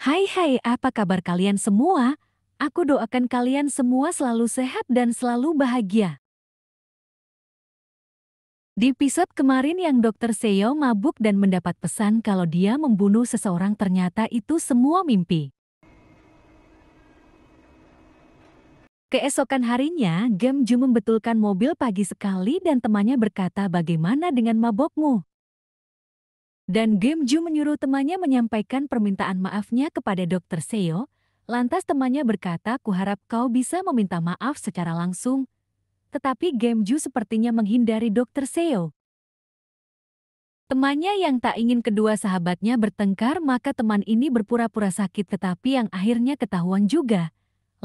Hai, apa kabar kalian semua? Aku doakan kalian semua selalu sehat dan selalu bahagia. Di episode kemarin yang Dokter Seo mabuk dan mendapat pesan kalau dia membunuh seseorang, ternyata itu semua mimpi. Keesokan harinya, Ju membetulkan mobil pagi sekali dan temannya berkata, "Bagaimana dengan mabokmu?" Dan Ju menyuruh temannya menyampaikan permintaan maafnya kepada Dokter Seo. Lantas temannya berkata, "Kuharap kau bisa meminta maaf secara langsung." Tetapi Ju sepertinya menghindari Dokter Seo. Temannya yang tak ingin kedua sahabatnya bertengkar, maka teman ini berpura-pura sakit tetapi yang akhirnya ketahuan juga.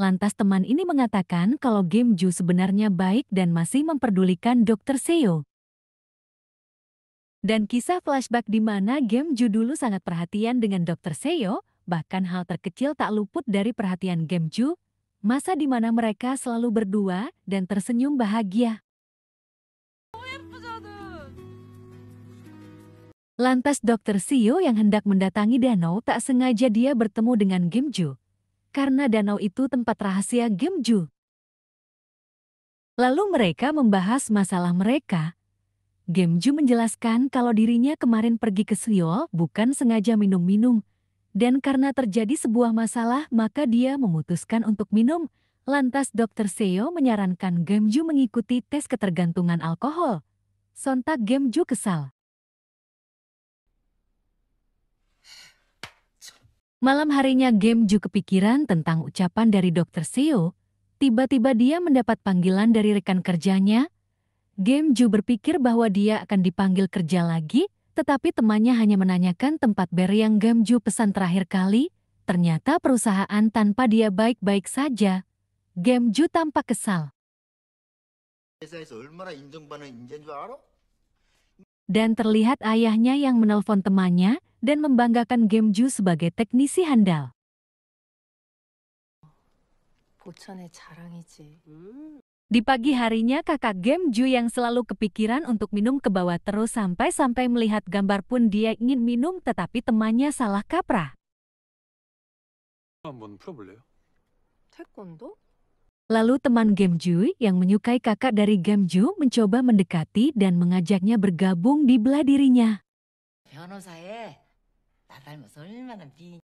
Lantas teman ini mengatakan kalau Ju sebenarnya baik dan masih memperdulikan Dokter Seo. Dan kisah flashback di mana Ju dulu sangat perhatian dengan Dokter Seo, bahkan hal terkecil tak luput dari perhatian Ju. Masa di mana mereka selalu berdua dan tersenyum bahagia. Lantas Dokter Seo yang hendak mendatangi danau, tak sengaja dia bertemu dengan Ju. Karena danau itu tempat rahasia Ju. Lalu mereka membahas masalah mereka. Ju menjelaskan kalau dirinya kemarin pergi ke Seoul bukan sengaja minum-minum. Dan karena terjadi sebuah masalah maka dia memutuskan untuk minum. Lantas Dokter Seo menyarankan Ju mengikuti tes ketergantungan alkohol. Sontak Ju kesal. Malam harinya Ju kepikiran tentang ucapan dari Dokter Seo. Tiba-tiba dia mendapat panggilan dari rekan kerjanya. Ju berpikir bahwa dia akan dipanggil kerja lagi, tetapi temannya hanya menanyakan tempat bar yang Ju pesan terakhir kali. Ternyata perusahaan tanpa dia baik-baik saja. Ju tampak kesal. Dan terlihat ayahnya yang menelpon temannya dan membanggakan Ju sebagai teknisi handal. Di pagi harinya kakak Ju yang selalu kepikiran untuk minum ke bawah terus sampai melihat gambar pun dia ingin minum tetapi temannya salah kaprah. Lalu teman Ju yang menyukai kakak dari Ju mencoba mendekati dan mengajaknya bergabung di belah dirinya.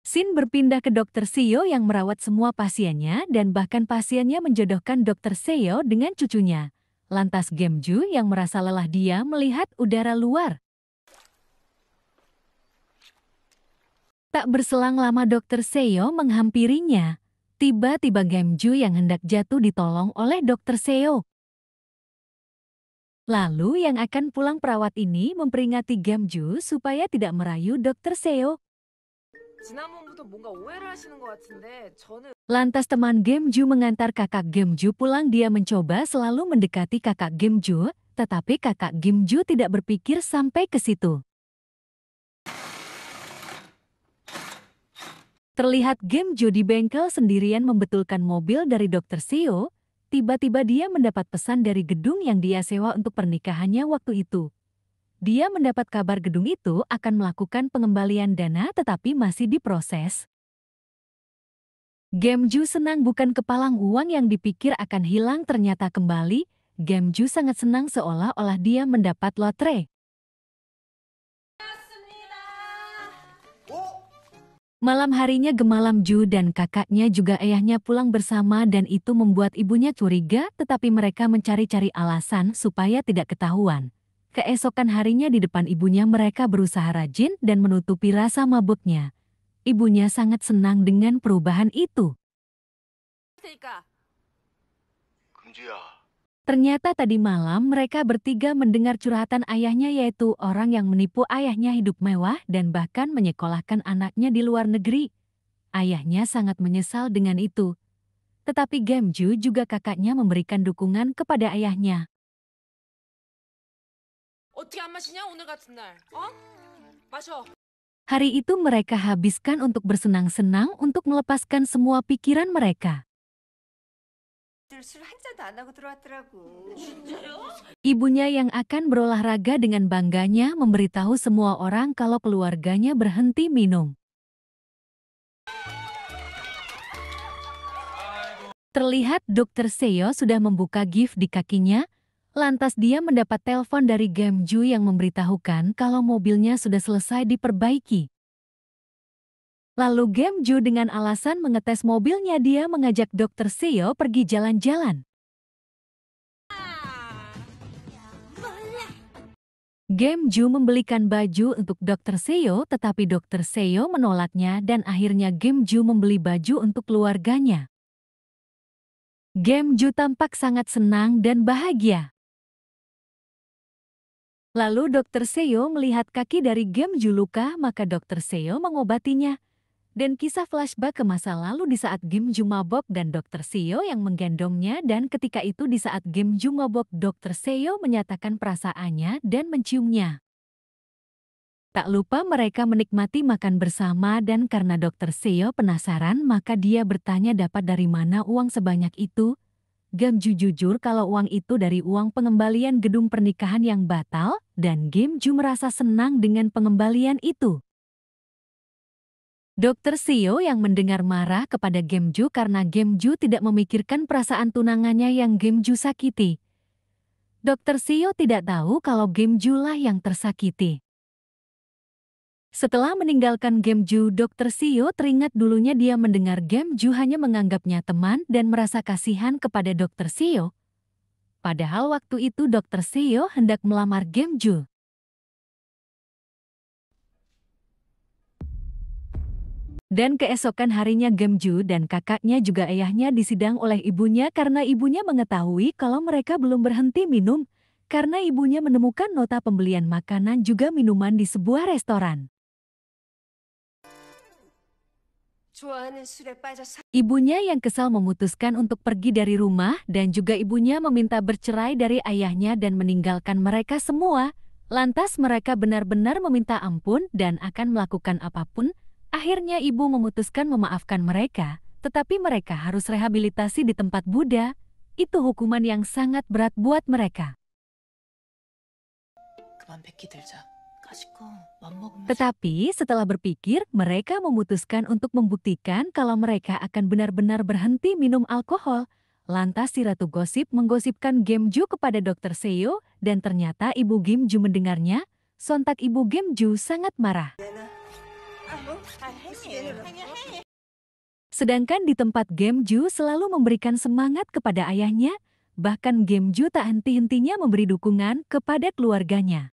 Scene berpindah ke Dokter Seo yang merawat semua pasiennya dan bahkan pasiennya menjodohkan Dokter Seo dengan cucunya. Lantas Ju yang merasa lelah dia melihat udara luar. Tak berselang lama Dokter Seo menghampirinya. Tiba-tiba Ju yang hendak jatuh ditolong oleh Dokter Seo. Lalu yang akan pulang perawat ini memperingati Ju supaya tidak merayu Dokter Seo. Lantas teman Ju mengantar kakak Ju pulang. Dia mencoba selalu mendekati kakak Ju, tetapi kakak Ju tidak berpikir sampai ke situ. Terlihat Ju di bengkel sendirian membetulkan mobil dari Dokter Seo. Tiba-tiba dia mendapat pesan dari gedung yang dia sewa untuk pernikahannya waktu itu. Dia mendapat kabar gedung itu akan melakukan pengembalian dana tetapi masih diproses. Ju senang bukan kepalang uang yang dipikir akan hilang ternyata kembali. Ju sangat senang seolah-olah dia mendapat lotre. Malam harinya Gemalam Ju dan kakaknya juga ayahnya pulang bersama dan itu membuat ibunya curiga tetapi mereka mencari-cari alasan supaya tidak ketahuan. Keesokan harinya di depan ibunya mereka berusaha rajin dan menutupi rasa mabuknya. Ibunya sangat senang dengan perubahan itu. Ternyata tadi malam mereka bertiga mendengar curhatan ayahnya yaitu orang yang menipu ayahnya hidup mewah dan bahkan menyekolahkan anaknya di luar negeri. Ayahnya sangat menyesal dengan itu. Tetapi Ju juga kakaknya memberikan dukungan kepada ayahnya. Hari itu mereka habiskan untuk bersenang-senang untuk melepaskan semua pikiran mereka. Ibunya yang akan berolahraga dengan bangganya memberitahu semua orang kalau keluarganya berhenti minum. Terlihat Dr. Seo sudah membuka gift di kakinya, lantas dia mendapat telepon dari Gamju yang memberitahukan kalau mobilnya sudah selesai diperbaiki. Lalu Gamju dengan alasan mengetes mobilnya dia mengajak Dr. Seo pergi jalan-jalan. Gamju membelikan baju untuk Dr. Seo tetapi Dr. Seo menolaknya dan akhirnya Gamju membeli baju untuk keluarganya. Gamju tampak sangat senang dan bahagia. Lalu Dr. Seo melihat kaki dari Gamju luka, maka Dr. Seo mengobatinya. Dan kisah flashback ke masa lalu di saat Gamju mabok dan Dr. Seo yang menggendongnya dan ketika itu di saat Gamju mabok Dr. Seo menyatakan perasaannya dan menciumnya. Tak lupa mereka menikmati makan bersama dan karena Dr. Seo penasaran maka dia bertanya dapat dari mana uang sebanyak itu. Gamju jujur kalau uang itu dari uang pengembalian gedung pernikahan yang batal dan Gamju merasa senang dengan pengembalian itu. Dr. Seo yang mendengar marah kepada Gamju karena Gamju tidak memikirkan perasaan tunangannya yang Gamju sakiti. Dr. Seo tidak tahu kalau Gamju lah yang tersakiti. Setelah meninggalkan Gamju, Dr. Seo teringat dulunya dia mendengar Gamju hanya menganggapnya teman dan merasa kasihan kepada Dr. Seo. Padahal waktu itu Dr. Seo hendak melamar Gamju. Dan keesokan harinya Gamju dan kakaknya juga ayahnya disidang oleh ibunya karena ibunya mengetahui kalau mereka belum berhenti minum karena ibunya menemukan nota pembelian makanan juga minuman di sebuah restoran. Ibunya yang kesal memutuskan untuk pergi dari rumah dan juga ibunya meminta bercerai dari ayahnya dan meninggalkan mereka semua. Lantas mereka benar-benar meminta ampun dan akan melakukan apapun. Akhirnya ibu memutuskan memaafkan mereka, tetapi mereka harus rehabilitasi di tempat Buddha. Itu hukuman yang sangat berat buat mereka. Tetapi setelah berpikir, mereka memutuskan untuk membuktikan kalau mereka akan benar-benar berhenti minum alkohol. Lantas si Ratu Gosip menggosipkan Gamju kepada Dr. Seo dan ternyata Ibu Gamju mendengarnya. Sontak Ibu Gamju sangat marah. Sedangkan di tempat Gamju selalu memberikan semangat kepada ayahnya, bahkan Gamju tak henti-hentinya memberi dukungan kepada keluarganya.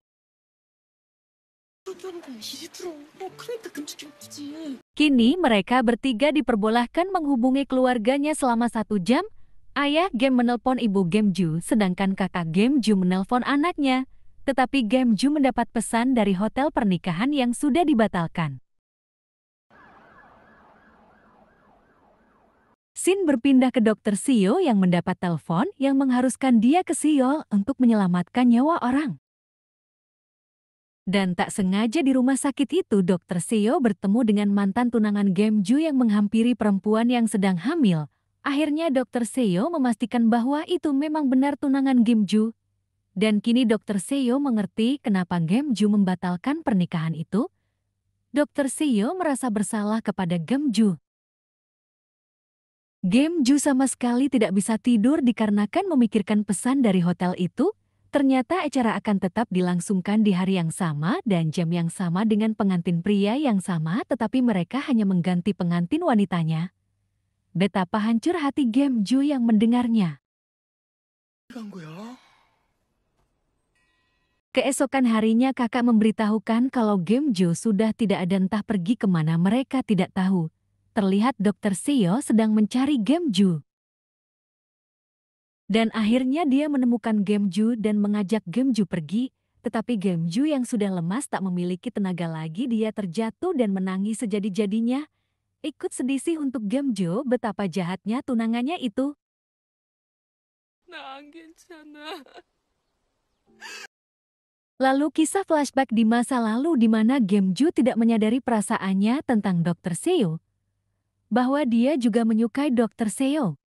Kini mereka bertiga diperbolehkan menghubungi keluarganya selama 1 jam. Ayah Gam menelpon ibu Gamju, sedangkan kakak Gamju menelpon anaknya. Tetapi Gamju mendapat pesan dari hotel pernikahan yang sudah dibatalkan. Sin berpindah ke Dr. Seo yang mendapat telepon yang mengharuskan dia ke Seoul untuk menyelamatkan nyawa orang. Dan tak sengaja di rumah sakit itu Dr. Seo bertemu dengan mantan tunangan Gamju yang menghampiri perempuan yang sedang hamil. Akhirnya Dr. Seo memastikan bahwa itu memang benar tunangan Gamju. Dan kini Dr. Seo mengerti kenapa Gamju membatalkan pernikahan itu. Dr. Seo merasa bersalah kepada Gamju. Gamju sama sekali tidak bisa tidur dikarenakan memikirkan pesan dari hotel itu. Ternyata acara akan tetap dilangsungkan di hari yang sama dan jam yang sama dengan pengantin pria yang sama, tetapi mereka hanya mengganti pengantin wanitanya. Betapa hancur hati Gamju yang mendengarnya. Keesokan harinya kakak memberitahukan kalau Gamju sudah tidak ada, entah pergi kemana mereka tidak tahu. Terlihat Dr. Seo sedang mencari Gamju. Dan akhirnya dia menemukan Gamju dan mengajak Gamju pergi, tetapi Gamju yang sudah lemas tak memiliki tenaga lagi, dia terjatuh dan menangis sejadi-jadinya. Ikut sedih untuk Gamju betapa jahatnya tunangannya itu. Lalu kisah flashback di masa lalu di mana Gamju tidak menyadari perasaannya tentang Dr. Seo, bahwa dia juga menyukai Dr. Seo.